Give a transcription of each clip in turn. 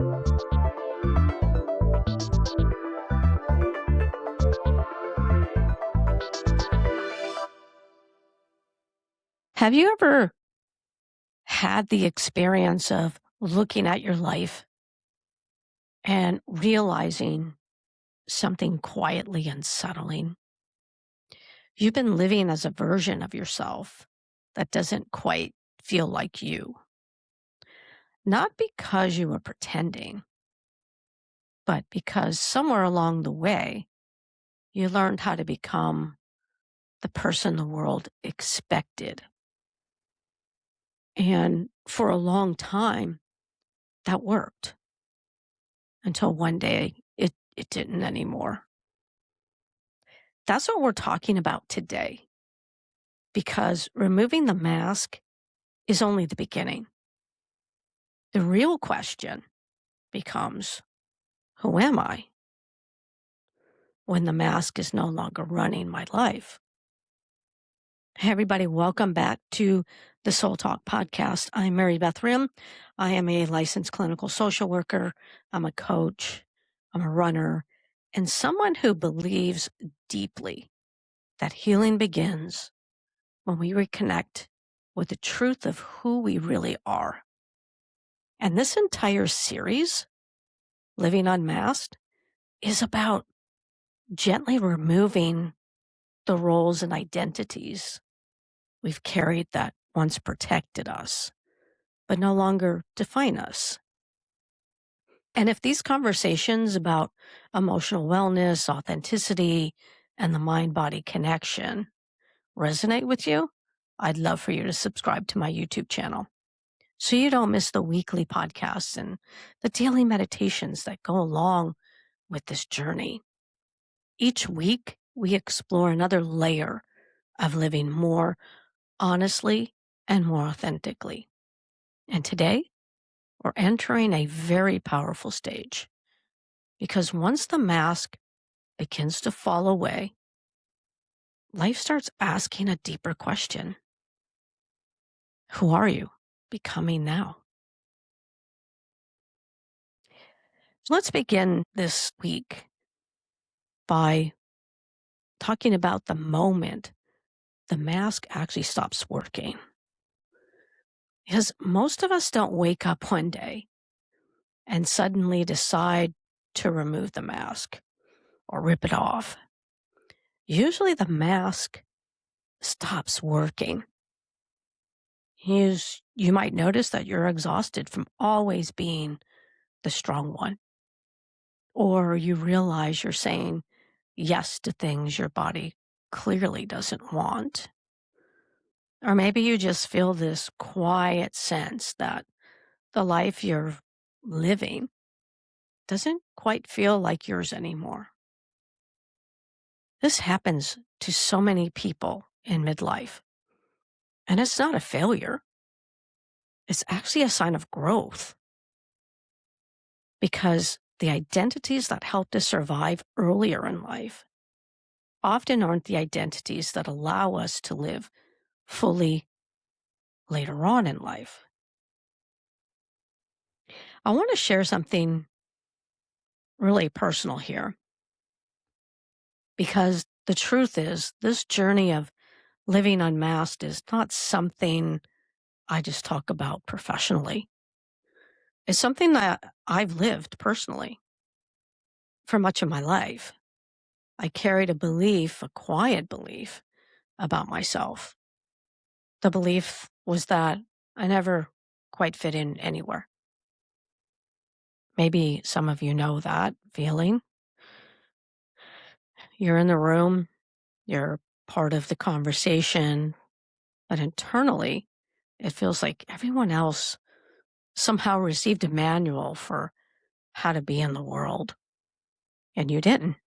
Have you ever had the experience of looking at your life and realizing something quietly unsettling? You've been living as a version of yourself that doesn't quite feel like you. Not because you were pretending, but because somewhere along the way, you learned how to become the person the world expected. And for a long time, that worked until one day it didn't anymore. That's what we're talking about today, because removing the mask is only the beginning. The real question becomes, who am I when the mask is no longer running my life? Hey, everybody, welcome back to the Soul Talk podcast. I'm Marybeth Hrim. I am a licensed clinical social worker. I'm a coach. I'm a runner, and someone who believes deeply that healing begins when we reconnect with the truth of who we really are. And this entire series, Living Unmasked, is about gently removing the roles and identities we've carried that once protected us, but no longer define us. And if these conversations about emotional wellness, authenticity, and the mind-body connection resonate with you, I'd love for you to subscribe to my YouTube channel so you don't miss the weekly podcasts and the daily meditations that go along with this journey. Each week, we explore another layer of living more honestly and more authentically. And today, we're entering a very powerful stage because once the mask begins to fall away, life starts asking a deeper question. Who are you becoming now? So let's begin this week by talking about the moment the mask actually stops working. Because most of us don't wake up one day and suddenly decide to remove the mask or rip it off. Usually the mask stops working. You might notice that you're exhausted from always being the strong one. Or you realize you're saying yes to things your body clearly doesn't want. Or maybe you just feel this quiet sense that the life you're living doesn't quite feel like yours anymore. This happens to so many people in midlife. And it's not a failure. It's actually a sign of growth. Because the identities that helped us survive earlier in life often aren't the identities that allow us to live fully later on in life. I want to share something really personal here, because the truth is this journey of living unmasked is not something I just talk about professionally. It's something that I've lived personally for much of my life. I carried a belief, a quiet belief about myself. The belief was that I never quite fit in anywhere. Maybe some of you know that feeling. You're in the room, you're part of the conversation, but internally, it feels like everyone else somehow received a manual for how to be in the world, and you didn't.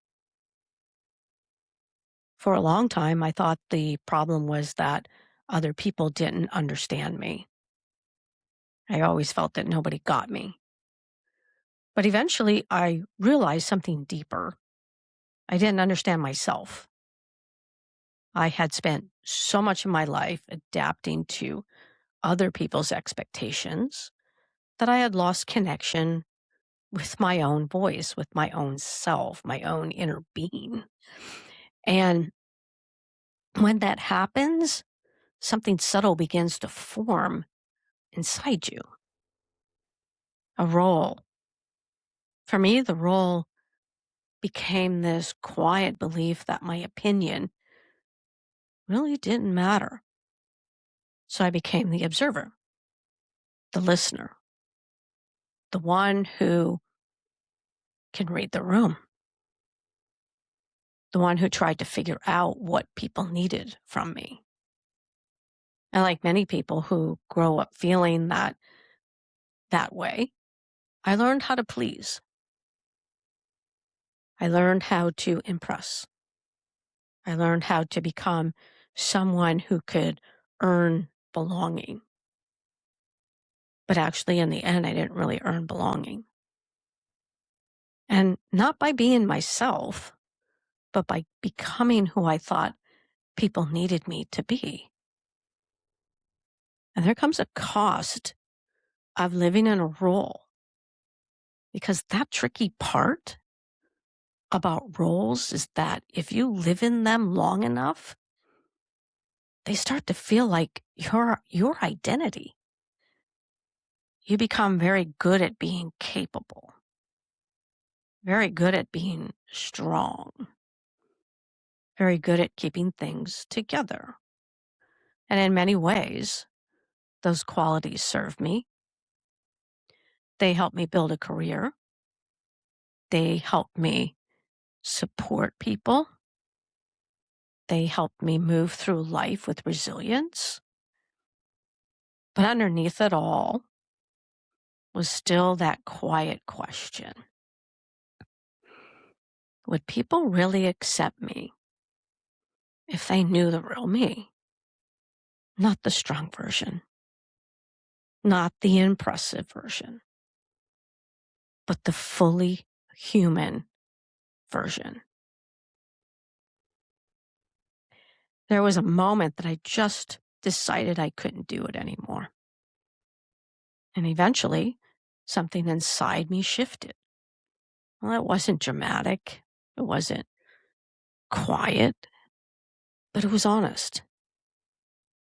For a long time, I thought the problem was that other people didn't understand me. I always felt that nobody got me. But eventually, I realized something deeper. I didn't understand myself. I had spent so much of my life adapting to other people's expectations that I had lost connection with my own voice, with my own self, my own inner being. And when that happens, something subtle begins to form inside you, a role. For me, the role became this quiet belief that my opinion really didn't matter. So I became the observer, the listener, the one who can read the room, the one who tried to figure out what people needed from me. And like many people who grow up feeling that way, I learned how to please. I learned how to impress. I learned how to become someone who could earn belonging. But actually, in the end, I didn't really earn belonging. And not by being myself, but by becoming who I thought people needed me to be. And there comes a cost of living in a role, because that tricky part about roles is that if you live in them long enough, they start to feel like your identity. You become very good at being capable, very good at being strong, very good at keeping things together. And in many ways, those qualities serve me. They help me build a career. They help me support people. They help me move through life with resilience. But underneath it all was still that quiet question. Would people really accept me if they knew the real me? Not the strong version, not the impressive version, but the fully human version. There was a moment that I just decided I couldn't do it anymore. And eventually, something inside me shifted. Well, it wasn't dramatic. It wasn't quiet, but it was honest.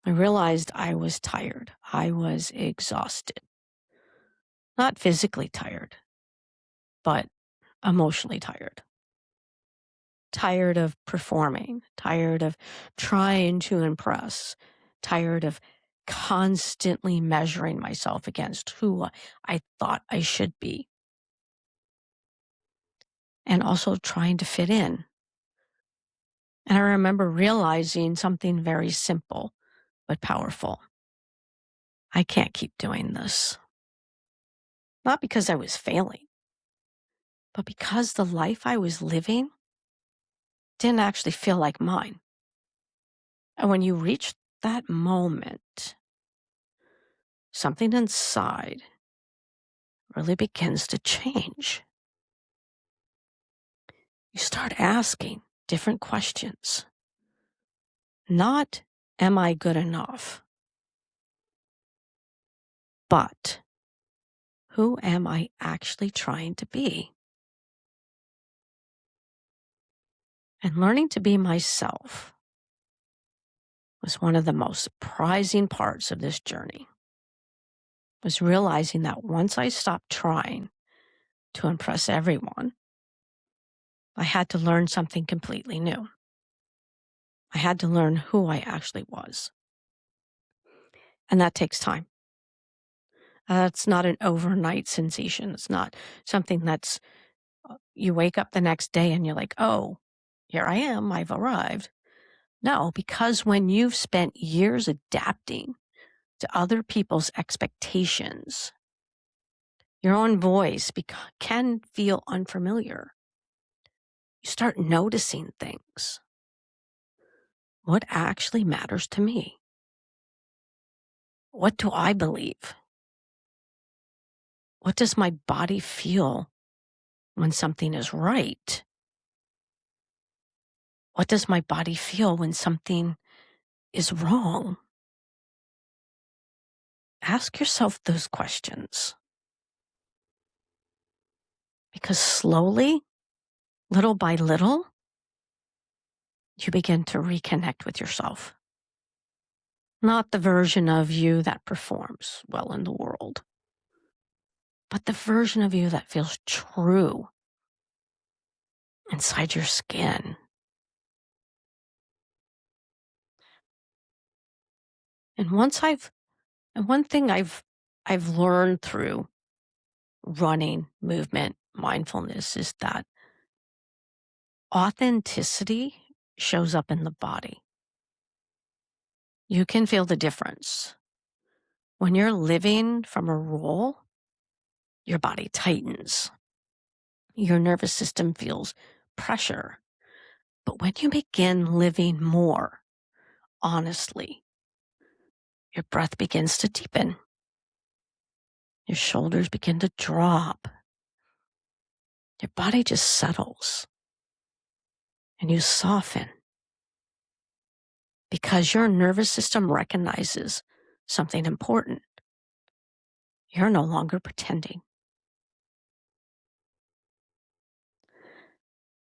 I realized I was tired. I was exhausted. Not physically tired, but emotionally tired. Tired of performing, tired of trying to impress, tired of constantly measuring myself against who I thought I should be, and also trying to fit in. And I remember realizing something very simple but powerful. I can't keep doing this. Not because I was failing, but because the life I was living didn't actually feel like mine. And when you reach that moment, something inside really begins to change. You start asking different questions. Not, am I good enough? But, who am I actually trying to be? And learning to be myself was one of the most surprising parts of this journey. Was realizing that once I stopped trying to impress everyone, I had to learn something completely new. I had to learn who I actually was. And that takes time. It's not an overnight sensation. It's not something that's, you wake up the next day and you're like, oh, here I am, I've arrived. No, because when you've spent years adapting to other people's expectations, your own voice can feel unfamiliar. You start noticing things. What actually matters to me? What do I believe? What does my body feel when something is right? What does my body feel when something is wrong? Ask yourself those questions. Because slowly, little by little, you begin to reconnect with yourself. Not the version of you that performs well in the world, but the version of you that feels true inside your skin. And one thing I've learned through running, movement, mindfulness is that authenticity shows up in the body. You can feel the difference. When you're living from a role, your body tightens. Your nervous system feels pressure. But when you begin living more honestly, your breath begins to deepen. Your shoulders begin to drop. Your body just settles and you soften because your nervous system recognizes something important. You're no longer pretending.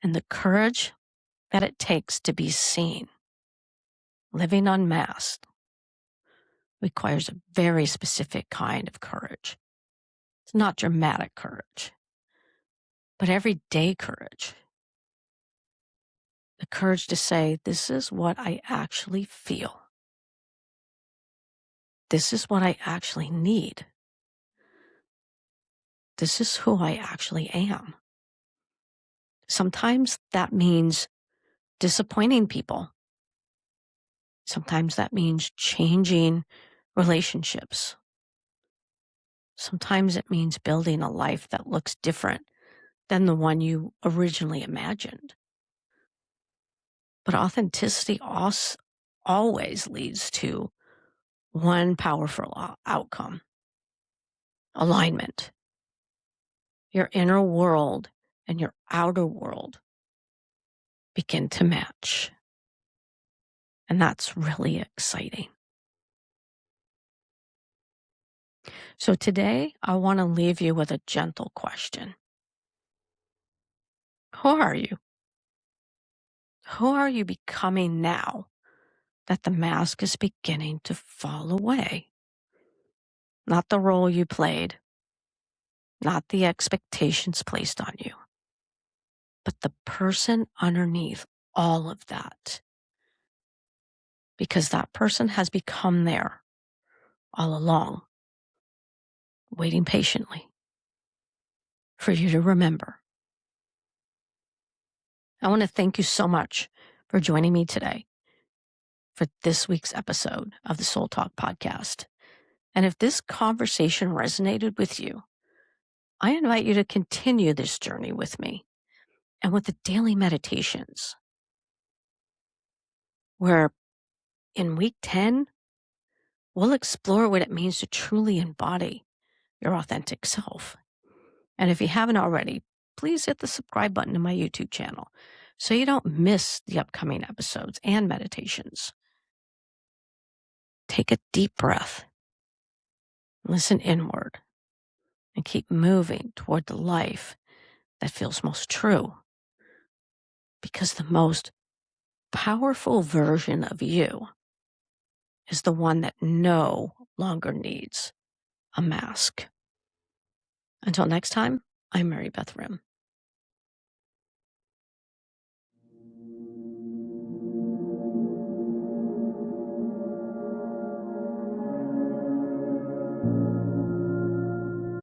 And the courage that it takes to be seen, living unmasked, requires a very specific kind of courage. It's not dramatic courage, but everyday courage. The courage to say, this is what I actually feel. This is what I actually need. This is who I actually am. Sometimes that means disappointing people. Sometimes that means changing relationships. Sometimes it means building a life that looks different than the one you originally imagined. But authenticity always leads to one powerful outcome: alignment. Your inner world and your outer world begin to match. And that's really exciting. So today, I want to leave you with a gentle question. Who are you? Who are you becoming now that the mask is beginning to fall away? Not the role you played, not the expectations placed on you, but the person underneath all of that. Because that person has become there all along, waiting patiently for you to remember. I want to thank you so much for joining me today for this week's episode of the Soul Talk podcast. And if this conversation resonated with you, I invite you to continue this journey with me and with the daily meditations, where in week 10, we'll explore what it means to truly embody your authentic self. And if you haven't already, please hit the subscribe button to my YouTube channel so you don't miss the upcoming episodes and meditations. Take a deep breath, listen inward, and keep moving toward the life that feels most true. Because the most powerful version of you is the one that no longer needs a mask. Until next time, I'm Marybeth Hrim.